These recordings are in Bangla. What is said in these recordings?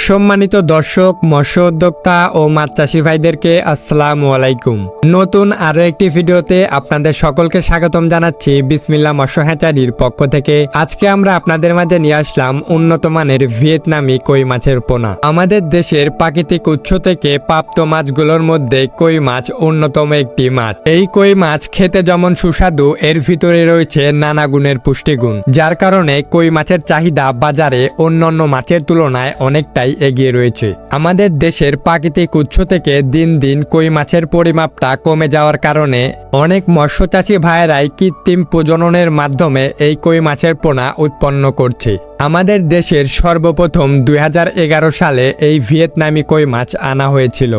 সম্মানিত দর্শক, মৎস্য উদ্যোক্তা ও মাছ চাষি ভাইদেরকে আসসালামু আলাইকুম। নতুন আরো একটি ভিডিওতে আপনাদের সকলকে স্বাগতম জানাচ্ছি বিসমিল্লাহ মৎস্য হ্যাচারির পক্ষ থেকে। আজকে আমরা আপনাদের মাঝে নিয়ে আসলাম উন্নত মানের ভিয়েতনামি কই মাছের পোনা। আমাদের দেশের প্রাকৃতিক উৎস থেকে প্রাপ্ত মাছগুলোর মধ্যে কই মাছ অন্যতম একটি মাছ। এই কই মাছ খেতে যেমন সুস্বাদু, এর ভিতরে রয়েছে নানা গুণের পুষ্টিগুণ, যার কারণে কই মাছের চাহিদা বাজারে অন্যান্য মাছের তুলনায় অনেকটাই এগিয়ে রয়েছে। আমাদের দেশের প্রাকৃতিক উৎস থেকে দিন দিন কই মাছের পরিমাপটা কমে যাওয়ার কারণে অনেক মৎস্যচাষী ভাইয়েরাই কৃত্রিম প্রজননের মাধ্যমে এই কই মাছের পোনা উৎপন্ন করছে। আমাদের দেশের সর্বপ্রথম 2011 সালে এই ভিয়েতনামি কই মাছ আনা হয়েছিল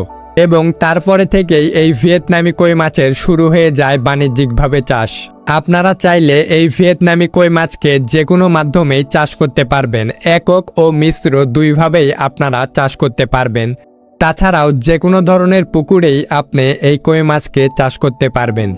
এবং তারপরে থেকেই এই ভিয়েতনামি কই মাছের শুরু হয়ে যায় বাণিজ্যিকভাবে চাষ। আপনারা চাইলে এই ভিয়েতনামি কই মাছকে যে কোনো মাধ্যমেই চাষ করতে পারবেন। একক ও মিশ্র দুইভাবেই আপনারা চাষ করতে পারবেন। তাছাড়াও যে কোনো ধরনের পুকুরেই আপনি এই কই মাছকে চাষ করতে পারবেন।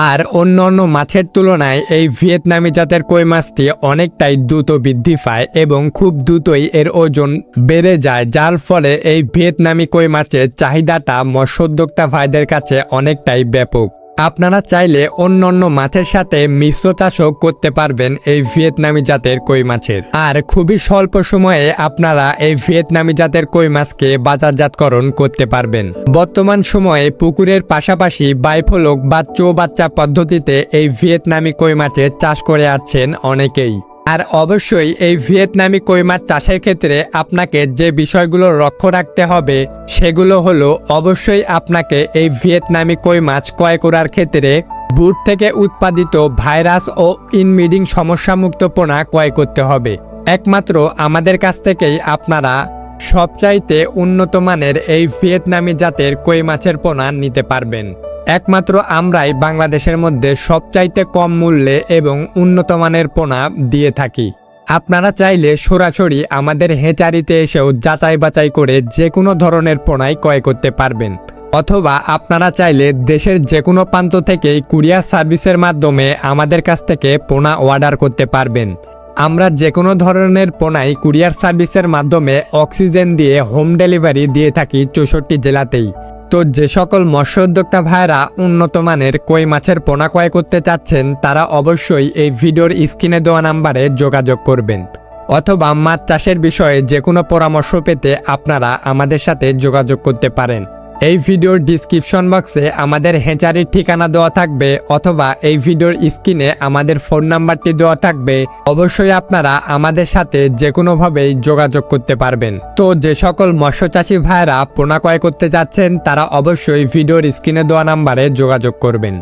আর অন্যান্য মাছের তুলনায় এই ভিয়েতনামি জাতের কই মাছটি অনেকটাই দ্রুত বৃদ্ধি পায় এবং খুব দ্রুতই এর ওজন বেড়ে যায়, যার ফলে এই ভিয়েতনামি কই মাছের চাহিদাটা মৎস্য উদ্যোক্তা ভাইদের কাছে অনেকটাই ব্যাপক। আপনারা চাইলে অন্যান্য মাছের সাথে মিশ্র চাষও করতে পারবেন এই ভিয়েতনামি জাতের কই মাছের। আর খুবই স্বল্প সময়ে আপনারা এই ভিয়েতনামি জাতের কই মাছকে বাজারজাতকরণ করতে পারবেন। বর্তমান সময়ে পুকুরের পাশাপাশি বাইফলক বা চৌবাচ্চা পদ্ধতিতে এই ভিয়েতনামি কই মাছের চাষ করে আসছেন অনেকেই। আর অবশ্যই এই ভিয়েতনামি কই মাছ চাষের ক্ষেত্রে আপনাকে যে বিষয়গুলো লক্ষ্য রাখতে হবে সেগুলো হলো, অবশ্যই আপনাকে এই ভিয়েতনামি কই মাছ ক্রয় করার ক্ষেত্রে বুট থেকে উৎপাদিত ভাইরাস ও ইনব্রিডিং সমস্যামুক্ত পোনা ক্রয় করতে হবে। একমাত্র আমাদের কাছ থেকেই আপনারা সবচাইতে উন্নত মানের এই ভিয়েতনামি জাতের কই মাছের পোনা নিতে পারবেন। একমাত্র আমরাই বাংলাদেশের মধ্যে সবচাইতে কম মূল্যে এবং উন্নত মানের পোনা দিয়ে থাকি। আপনারা চাইলে সরাসরি আমাদের হ্যাচারিতে এসেও যাচাই বাছাই করে যে কোনো ধরনের পোনাই ক্রয় করতে পারবেন, অথবা আপনারা চাইলে দেশের যে কোনো প্রান্ত থেকেই কুরিয়ার সার্ভিসের মাধ্যমে আমাদের কাছ থেকে পোনা অর্ডার করতে পারবেন। আমরা যে কোনো ধরনের পোনাই কুরিয়ার সার্ভিসের মাধ্যমে অক্সিজেন দিয়ে হোম ডেলিভারি দিয়ে থাকি 64 জেলাতেই। তো যে সকল মৎস্য উদ্যোক্তা ভাইরা উন্নত মানের কই মাছের পোনা ক্রয় করতে চাচ্ছেন তারা অবশ্যই এই ভিডিওর স্ক্রিনে দেওয়া নাম্বারে যোগাযোগ করবেন, অথবা মাছ চাষের বিষয়ে যে কোনো পরামর্শ পেতে আপনারা আমাদের সাথে যোগাযোগ করতে পারেন। এই ভিডিওর ডিসক্রিপশন বক্সে আমাদের হ্যাচারির ঠিকানা দেওয়া থাকবে, অথবা এই ভিডিওর স্ক্রিনে আমাদের ফোন নাম্বারটি দেওয়া থাকবে। অবশ্যই আপনারা আমাদের সাথে যে কোনোভাবেই যোগাযোগ করতে পারবেন। তো যে সকল মৎস্যচাষী ভাইরা পোনা ক্রয় করতে যাচ্ছেন তারা অবশ্যই ভিডিওর স্ক্রিনে দেওয়া নাম্বারে যোগাযোগ করবেন।